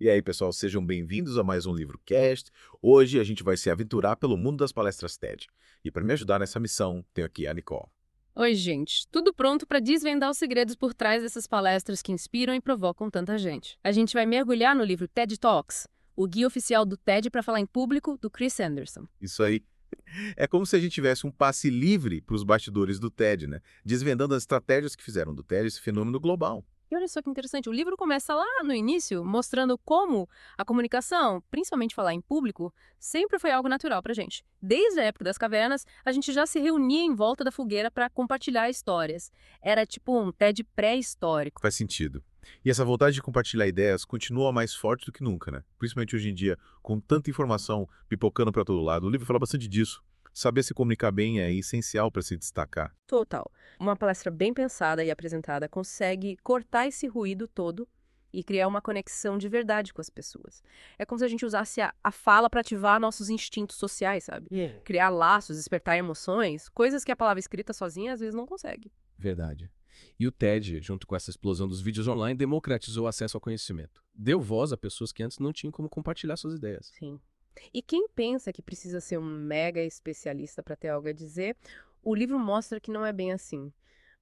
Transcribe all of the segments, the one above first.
E aí, pessoal, sejam bem-vindos a mais um LivroCast. Hoje a gente vai se aventurar pelo mundo das palestras TED. E para me ajudar nessa missão, tenho aqui a Nicole. Oi, gente. Tudo pronto para desvendar os segredos por trás dessas palestras que inspiram e provocam tanta gente. A gente vai mergulhar no livro TED Talks, o guia oficial do TED para falar em público, do Chris Anderson. Isso aí. É como se a gente tivesse um passe livre para os bastidores do TED, né? Desvendando as estratégias que fizeram do TED esse fenômeno global. E olha só que interessante, o livro começa lá no início, mostrando como a comunicação, principalmente falar em público, sempre foi algo natural pra gente. Desde a época das cavernas, a gente já se reunia em volta da fogueira para compartilhar histórias. Era tipo um TED pré-histórico. Faz sentido. E essa vontade de compartilhar ideias continua mais forte do que nunca, né? Principalmente hoje em dia, com tanta informação pipocando para todo lado. O livro fala bastante disso. Saber se comunicar bem é essencial para se destacar. Total. Uma palestra bem pensada e apresentada consegue cortar esse ruído todo e criar uma conexão de verdade com as pessoas. É como se a gente usasse a fala para ativar nossos instintos sociais, sabe? Criar laços, despertar emoções, coisas que a palavra escrita sozinha às vezes não consegue. Verdade. E o TED, junto com essa explosão dos vídeos online, democratizou o acesso ao conhecimento. Deu voz a pessoas que antes não tinham como compartilhar suas ideias. Sim. E quem pensa que precisa ser um mega especialista para ter algo a dizer, o livro mostra que não é bem assim.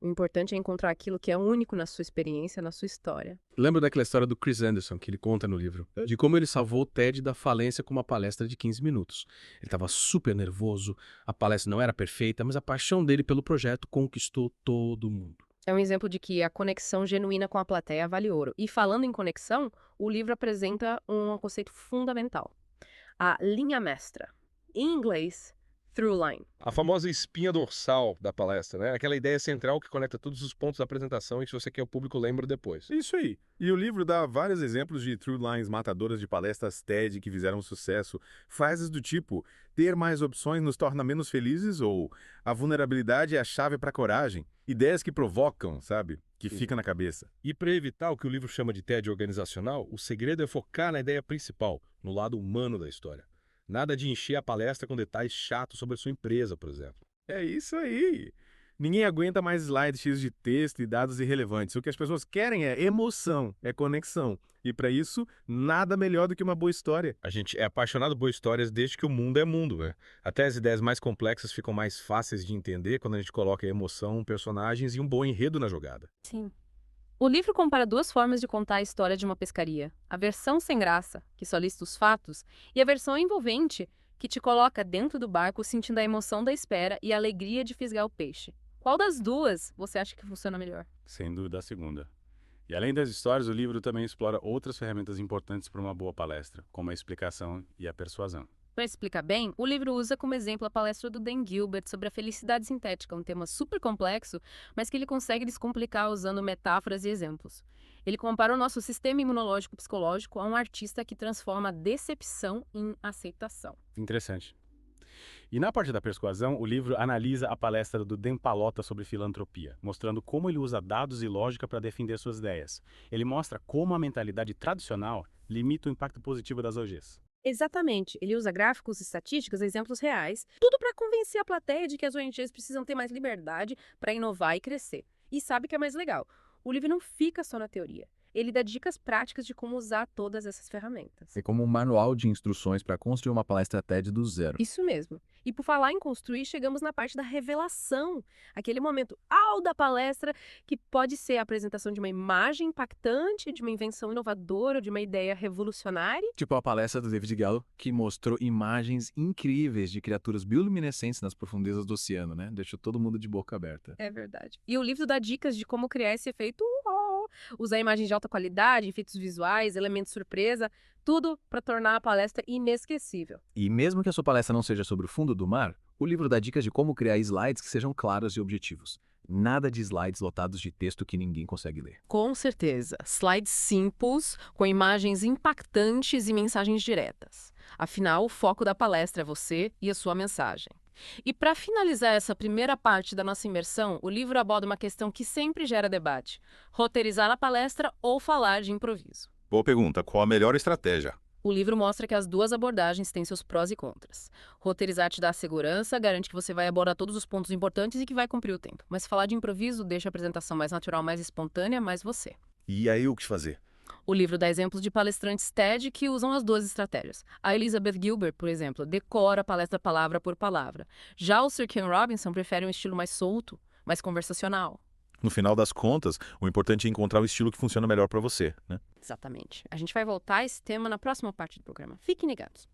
O importante é encontrar aquilo que é único na sua experiência, na sua história. Lembra daquela história do Chris Anderson, que ele conta no livro? De como ele salvou o TED da falência com uma palestra de 15 minutos. Ele estava super nervoso, a palestra não era perfeita, mas a paixão dele pelo projeto conquistou todo mundo. É um exemplo de que a conexão genuína com a plateia vale ouro. E falando em conexão, o livro apresenta um conceito fundamental. A linha mestra. Em inglês, through line. A famosa espinha dorsal da palestra, né? Aquela ideia central que conecta todos os pontos da apresentação e se você quer o público lembra depois. Isso aí. E o livro dá vários exemplos de through lines matadoras de palestras TED que fizeram sucesso. Frases do tipo, ter mais opções nos torna menos felizes ou a vulnerabilidade é a chave para a coragem. Ideias que provocam, sabe? Que fica na cabeça. E para evitar o que o livro chama de TED organizacional, o segredo é focar na ideia principal, no lado humano da história. Nada de encher a palestra com detalhes chatos sobre a sua empresa, por exemplo. É isso aí. Ninguém aguenta mais slides cheios de texto e dados irrelevantes. O que as pessoas querem é emoção, é conexão. E para isso, nada melhor do que uma boa história. A gente é apaixonado por boas histórias desde que o mundo é mundo, né? Até as ideias mais complexas ficam mais fáceis de entender quando a gente coloca emoção, personagens e um bom enredo na jogada. Sim. O livro compara duas formas de contar a história de uma pescaria. A versão sem graça, que só lista os fatos, e a versão envolvente, que te coloca dentro do barco sentindo a emoção da espera e a alegria de fisgar o peixe. Qual das duas você acha que funciona melhor? Sem dúvida a segunda. E além das histórias, o livro também explora outras ferramentas importantes para uma boa palestra, como a explicação e a persuasão. Para explicar bem, o livro usa como exemplo a palestra do Dan Gilbert sobre a felicidade sintética, um tema super complexo, mas que ele consegue descomplicar usando metáforas e exemplos. Ele compara o nosso sistema imunológico psicológico a um artista que transforma a decepção em aceitação. Interessante. E na parte da persuasão, o livro analisa a palestra do Dan Pallotta sobre filantropia, mostrando como ele usa dados e lógica para defender suas ideias. Ele mostra como a mentalidade tradicional limita o impacto positivo das ONGs. Exatamente. Ele usa gráficos, estatísticas, exemplos reais, tudo para convencer a plateia de que as ONGs precisam ter mais liberdade para inovar e crescer. E sabe o que é mais legal? O livro não fica só na teoria. Ele dá dicas práticas de como usar todas essas ferramentas. É como um manual de instruções para construir uma palestra TED do zero. Isso mesmo. E por falar em construir, chegamos na parte da revelação. Aquele momento da palestra que pode ser a apresentação de uma imagem impactante, de uma invenção inovadora, de uma ideia revolucionária. Tipo a palestra do David Gallo, que mostrou imagens incríveis de criaturas bioluminescentes nas profundezas do oceano, né? Deixou todo mundo de boca aberta. É verdade. E o livro dá dicas de como criar esse efeito usar imagens de alta qualidade, efeitos visuais, elementos surpresa, tudo para tornar a palestra inesquecível. E mesmo que a sua palestra não seja sobre o fundo do mar, o livro dá dicas de como criar slides que sejam claros e objetivos. Nada de slides lotados de texto que ninguém consegue ler. Com certeza. Slides simples, com imagens impactantes e mensagens diretas. Afinal, o foco da palestra é você e a sua mensagem. E para finalizar essa primeira parte da nossa imersão, o livro aborda uma questão que sempre gera debate: roteirizar a palestra ou falar de improviso. Boa pergunta. Qual a melhor estratégia? O livro mostra que as duas abordagens têm seus prós e contras. Roteirizar te dá segurança, garante que você vai abordar todos os pontos importantes e que vai cumprir o tempo. Mas falar de improviso deixa a apresentação mais natural, mais espontânea, mais você. E aí o que fazer? O livro dá exemplos de palestrantes TED que usam as duas estratégias. A Elizabeth Gilbert, por exemplo, decora a palestra palavra por palavra. Já o Sir Ken Robinson prefere um estilo mais solto, mais conversacional. No final das contas, o importante é encontrar o estilo que funciona melhor para você, né? Exatamente. A gente vai voltar a esse tema na próxima parte do programa. Fiquem ligados.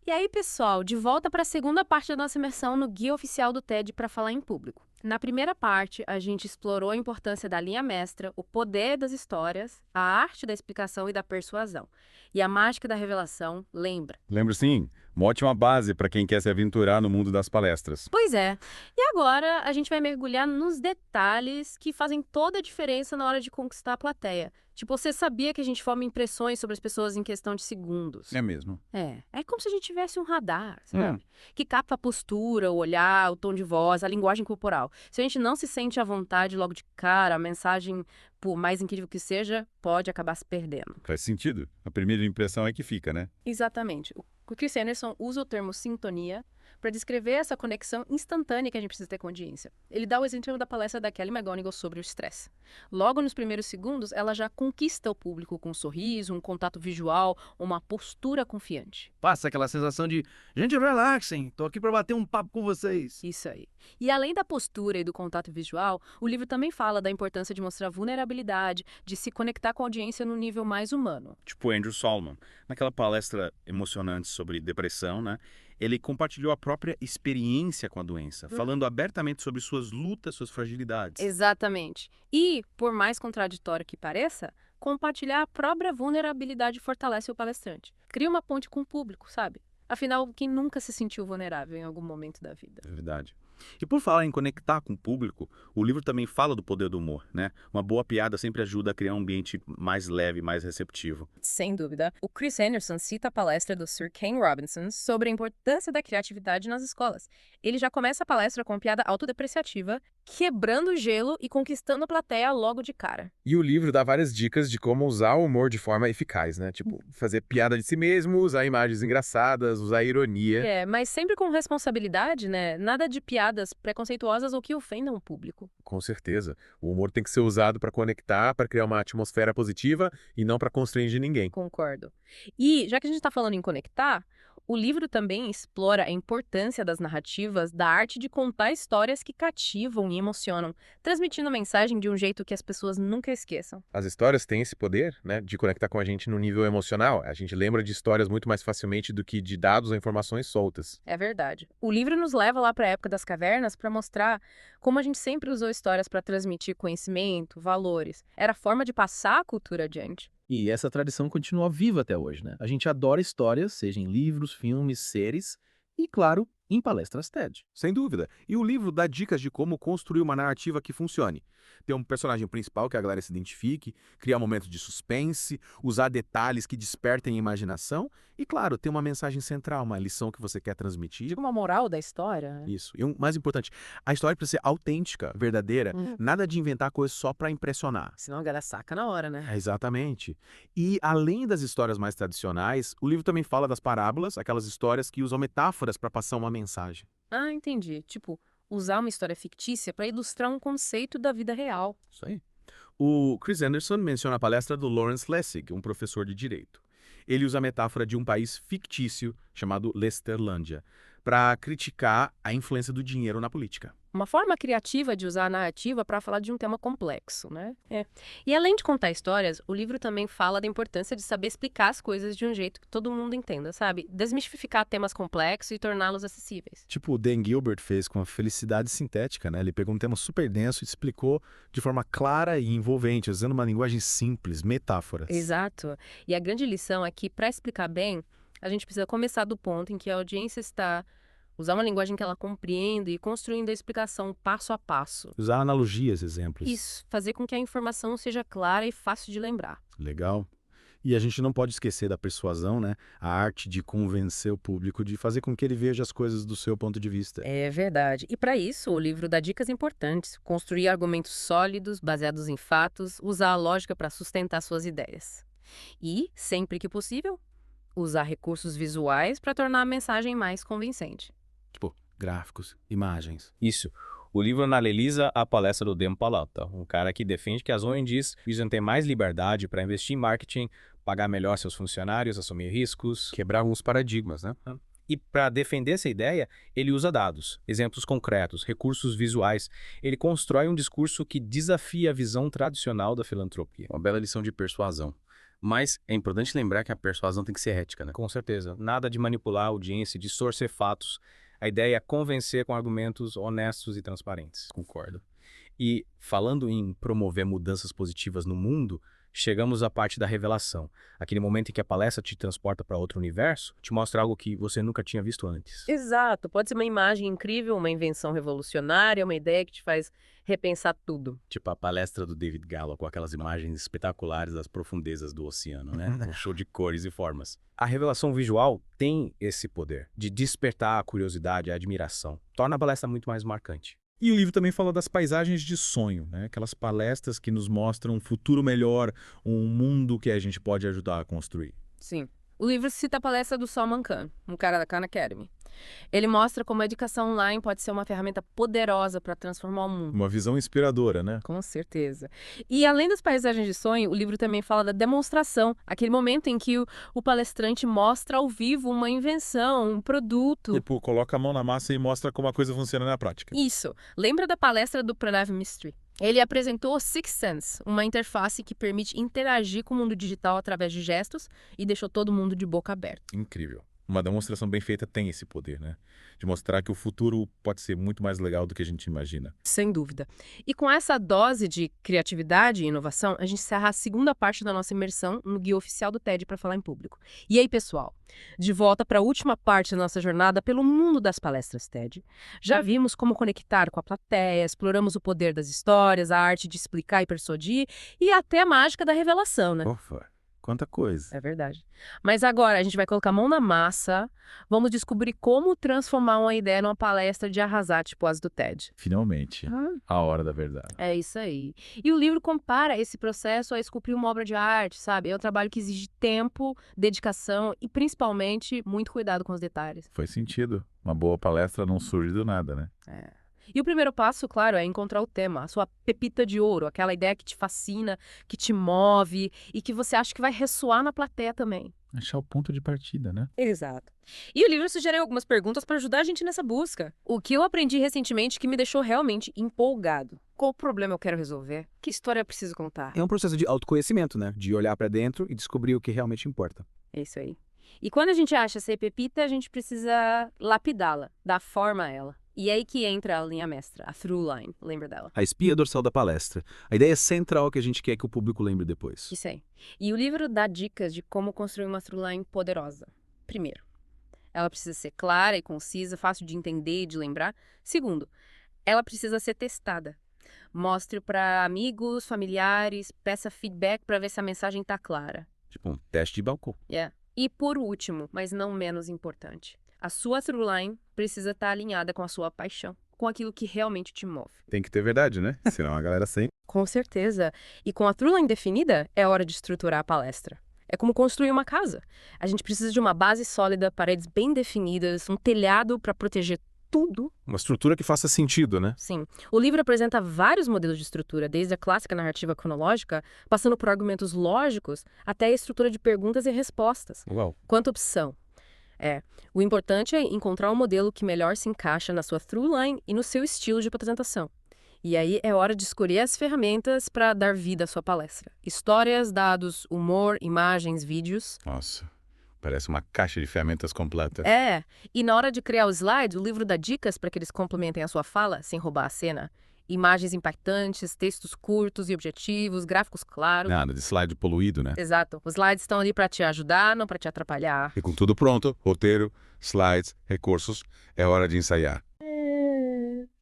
E aí, pessoal, de volta para a segunda parte da nossa imersão no Guia Oficial do TED para falar em público. Na primeira parte, a gente explorou a importância da linha mestra, o poder das histórias, a arte da explicação e da persuasão. E a mágica da revelação, lembra? Lembro sim, uma ótima base para quem quer se aventurar no mundo das palestras. Pois é. E agora a gente vai mergulhar nos detalhes que fazem toda a diferença na hora de conquistar a plateia. Tipo, você sabia que a gente forma impressões sobre as pessoas em questão de segundos? É mesmo. É como se a gente tivesse um radar, sabe? Que capta a postura, o olhar, o tom de voz, a linguagem corporal. Se a gente não se sente à vontade logo de cara, a mensagem, por mais incrível que seja, pode acabar se perdendo. Faz sentido. A primeira impressão é que fica, né? Exatamente. O Chris Anderson usa o termo sintonia para descrever essa conexão instantânea que a gente precisa ter com a audiência. Ele dá o exemplo da palestra da Kelly McGonigal sobre o estresse. Logo nos primeiros segundos, ela já conquista o público com um sorriso, um contato visual, uma postura confiante. Passa aquela sensação de, gente, relaxem, tô aqui para bater um papo com vocês. Isso aí. E além da postura e do contato visual, o livro também fala da importância de mostrar vulnerabilidade, de se conectar com a audiência no nível mais humano. Tipo Andrew Solomon. Naquela palestra emocionante sobre depressão, né? Ele compartilhou a própria experiência com a doença, falando abertamente sobre suas lutas, suas fragilidades. Exatamente. E, por mais contraditório que pareça, compartilhar a própria vulnerabilidade fortalece o palestrante. Cria uma ponte com o público, sabe? Afinal, quem nunca se sentiu vulnerável em algum momento da vida? É verdade. E por falar em conectar com o público, o livro também fala do poder do humor, né? Uma boa piada sempre ajuda a criar um ambiente mais leve, mais receptivo. Sem dúvida. O Chris Anderson cita a palestra do Sir Ken Robinson sobre a importância da criatividade nas escolas. Ele já começa a palestra com piada autodepreciativa, quebrando o gelo e conquistando a plateia logo de cara. E o livro dá várias dicas de como usar o humor de forma eficaz, né? Tipo, fazer piada de si mesmo, usar imagens engraçadas, usar ironia. Mas sempre com responsabilidade, né? Nada de piadas preconceituosas ou que ofendam o público. Com certeza. O humor tem que ser usado para conectar, para criar uma atmosfera positiva e não para constranger ninguém. Concordo. E, já que a gente está falando em conectar, o livro também explora a importância das narrativas, da arte de contar histórias que cativam e emocionam, transmitindo a mensagem de um jeito que as pessoas nunca esqueçam. As histórias têm esse poder, né, de conectar com a gente no nível emocional. A gente lembra de histórias muito mais facilmente do que de dados ou informações soltas. É verdade. O livro nos leva lá para a época das cavernas para mostrar como a gente sempre usou histórias para transmitir conhecimento, valores. Era a forma de passar a cultura adiante. E essa tradição continua viva até hoje, né? A gente adora histórias, seja em livros, filmes, séries e, claro, em palestras TED. Sem dúvida. E o livro dá dicas de como construir uma narrativa que funcione. Ter um personagem principal que a galera se identifique, criar momentos de suspense, usar detalhes que despertem a imaginação e, claro, ter uma mensagem central, uma lição que você quer transmitir. Tipo uma moral da história, né? Isso. E o mais importante, a história precisa ser autêntica, verdadeira, nada de inventar coisas só para impressionar. Senão a galera saca na hora, né? Exatamente. E, além das histórias mais tradicionais, o livro também fala das parábolas, aquelas histórias que usam metáforas para passar uma mensagem. Ah, entendi. Tipo, usar uma história fictícia para ilustrar um conceito da vida real. Isso aí. O Chris Anderson menciona a palestra do Lawrence Lessig, um professor de direito. Ele usa a metáfora de um país fictício chamado Lesterlândia para criticar a influência do dinheiro na política. Uma forma criativa de usar a narrativa para falar de um tema complexo, né? E além de contar histórias, o livro também fala da importância de saber explicar as coisas de um jeito que todo mundo entenda, sabe? Desmistificar temas complexos e torná-los acessíveis. Tipo o Dan Gilbert fez com a felicidade sintética, né? Ele pegou um tema super denso e explicou de forma clara e envolvente, usando uma linguagem simples, metáforas. Exato. E a grande lição é que, para explicar bem, a gente precisa começar do ponto em que a audiência está... Usar uma linguagem que ela compreenda e construindo a explicação passo a passo. Usar analogias, exemplos. Isso, fazer com que a informação seja clara e fácil de lembrar. Legal. E a gente não pode esquecer da persuasão, né? A arte de convencer o público, de fazer com que ele veja as coisas do seu ponto de vista. É verdade. E para isso, o livro dá dicas importantes. Construir argumentos sólidos, baseados em fatos, usar a lógica para sustentar suas ideias. E, sempre que possível, usar recursos visuais para tornar a mensagem mais convincente. Tipo, gráficos, imagens. Isso. O livro analisa a palestra do Dan Pallotta, um cara que defende que as ONGs precisam ter mais liberdade para investir em marketing, pagar melhor seus funcionários, assumir riscos. Quebrar alguns paradigmas, né? E para defender essa ideia, ele usa dados, exemplos concretos, recursos visuais. Ele constrói um discurso que desafia a visão tradicional da filantropia. Uma bela lição de persuasão. Mas é importante lembrar que a persuasão tem que ser ética, né? Com certeza. Nada de manipular a audiência, distorcer fatos. A ideia é convencer com argumentos honestos e transparentes. Concordo. E falando em promover mudanças positivas no mundo, chegamos à parte da revelação. Aquele momento em que a palestra te transporta para outro universo, te mostra algo que você nunca tinha visto antes. Exato. Pode ser uma imagem incrível, uma invenção revolucionária, uma ideia que te faz repensar tudo. Tipo a palestra do David Gallo, com aquelas imagens espetaculares das profundezas do oceano, né? Um show de cores e formas. A revelação visual tem esse poder de despertar a curiosidade, a admiração. Torna a palestra muito mais marcante. E o livro também fala das paisagens de sonho, né? Aquelas palestras que nos mostram um futuro melhor, um mundo que a gente pode ajudar a construir. Sim. O livro cita a palestra do Salman Khan, um cara da Khan Academy. Ele mostra como a educação online pode ser uma ferramenta poderosa para transformar o mundo. Uma visão inspiradora, né? Com certeza. E além das paisagens de sonho, o livro também fala da demonstração, aquele momento em que o palestrante mostra ao vivo uma invenção, um produto. Tipo, coloca a mão na massa e mostra como a coisa funciona na prática. Isso. Lembra da palestra do Pranav Mistry? Ele apresentou o Sixth Sense, uma interface que permite interagir com o mundo digital através de gestos e deixou todo mundo de boca aberta. Incrível. Uma demonstração bem feita tem esse poder, né? De mostrar que o futuro pode ser muito mais legal do que a gente imagina. Sem dúvida. E com essa dose de criatividade e inovação, a gente encerra a segunda parte da nossa imersão no guia oficial do TED para falar em público. E aí, pessoal? De volta para a última parte da nossa jornada pelo mundo das palestras TED. Já vimos como conectar com a plateia, exploramos o poder das histórias, a arte de explicar e persuadir e até a mágica da revelação, né? Ufa, quanta coisa. É verdade. Mas agora a gente vai colocar a mão na massa, vamos descobrir como transformar uma ideia numa palestra de arrasar, tipo as do TED. Finalmente, a hora da verdade. É isso aí. E o livro compara esse processo a esculpir uma obra de arte, sabe? É um trabalho que exige tempo, dedicação e, principalmente, muito cuidado com os detalhes. Faz sentido. Uma boa palestra não surge do nada, né? E o primeiro passo, claro, é encontrar o tema, a sua pepita de ouro, aquela ideia que te fascina, que te move e que você acha que vai ressoar na plateia também. Achar o ponto de partida, né? Exato. E o livro sugere algumas perguntas para ajudar a gente nessa busca. O que eu aprendi recentemente que me deixou realmente empolgado. Qual problema eu quero resolver? Que história eu preciso contar? É um processo de autoconhecimento, né? De olhar pra dentro e descobrir o que realmente importa. É isso aí. E quando a gente acha essa pepita, a gente precisa lapidá-la, dar forma a ela. E é aí que entra a linha mestra, a through line, lembra dela? A espinha dorsal da palestra. A ideia central que a gente quer que o público lembre depois. Isso aí. E o livro dá dicas de como construir uma through line poderosa. Primeiro, ela precisa ser clara e concisa, fácil de entender e de lembrar. Segundo, ela precisa ser testada. Mostre para amigos, familiares, peça feedback para ver se a mensagem está clara. Tipo um teste de balcão. E por último, mas não menos importante, a sua through line precisa estar alinhada com a sua paixão, com aquilo que realmente te move. Tem que ter verdade, né? Senão a galera sempre... Com certeza. E com a through line definida, é hora de estruturar a palestra. É como construir uma casa. A gente precisa de uma base sólida, paredes bem definidas, um telhado para proteger tudo. Uma estrutura que faça sentido, né? Sim. O livro apresenta vários modelos de estrutura, desde a clássica narrativa cronológica, passando por argumentos lógicos, até a estrutura de perguntas e respostas. Uau. Quanto opção. O importante é encontrar um modelo que melhor se encaixa na sua through line e no seu estilo de apresentação. E aí é hora de escolher as ferramentas para dar vida à sua palestra. Histórias, dados, humor, imagens, vídeos. Nossa, parece uma caixa de ferramentas completa. E na hora de criar os slides, o livro dá dicas para que eles complementem a sua fala, sem roubar a cena. Imagens impactantes, textos curtos e objetivos, gráficos claros. Nada de slide poluído, né? Exato. Os slides estão ali para te ajudar, não para te atrapalhar. E com tudo pronto, roteiro, slides, recursos, é hora de ensaiar.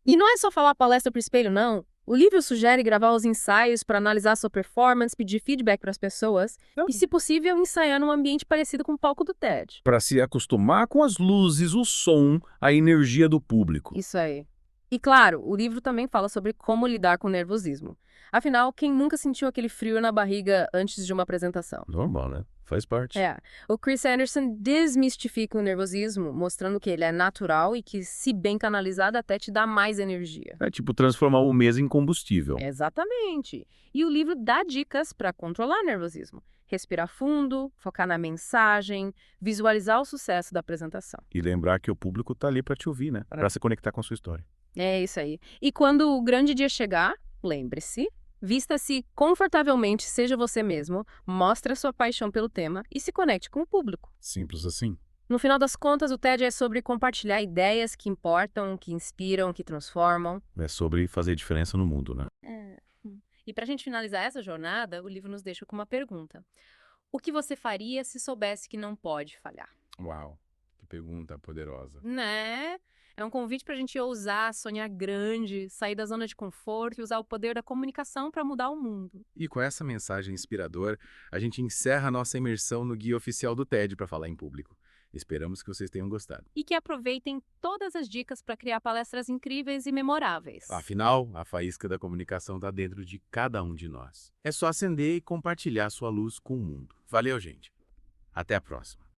E não é só falar palestra para o espelho, não. O livro sugere gravar os ensaios para analisar sua performance, pedir feedback para as pessoas e, se possível, ensaiar num ambiente parecido com o palco do TED. Para se acostumar com as luzes, o som, a energia do público. Isso aí. E claro, o livro também fala sobre como lidar com o nervosismo. Afinal, quem nunca sentiu aquele frio na barriga antes de uma apresentação? Normal, né? Faz parte. O Chris Anderson desmistifica o nervosismo, mostrando que ele é natural e que, se bem canalizado, até te dá mais energia. É tipo transformar o mês em combustível. Exatamente. E o livro dá dicas para controlar nervosismo. Respirar fundo, focar na mensagem, visualizar o sucesso da apresentação. E lembrar que o público tá ali pra te ouvir, né? Pra se conectar com a sua história. É isso aí. E quando o grande dia chegar, lembre-se, vista-se confortavelmente, seja você mesmo, mostre a sua paixão pelo tema e se conecte com o público. Simples assim. No final das contas, o TED é sobre compartilhar ideias que importam, que inspiram, que transformam. É sobre fazer diferença no mundo, né? E para a gente finalizar essa jornada, o livro nos deixa com uma pergunta. O que você faria se soubesse que não pode falhar? Uau, que pergunta poderosa. Né? É um convite para a gente ousar, sonhar grande, sair da zona de conforto e usar o poder da comunicação para mudar o mundo. E com essa mensagem inspiradora, a gente encerra a nossa imersão no guia oficial do TED para falar em público. Esperamos que vocês tenham gostado. E que aproveitem todas as dicas para criar palestras incríveis e memoráveis. Afinal, a faísca da comunicação está dentro de cada um de nós. É só acender e compartilhar sua luz com o mundo. Valeu, gente. Até a próxima.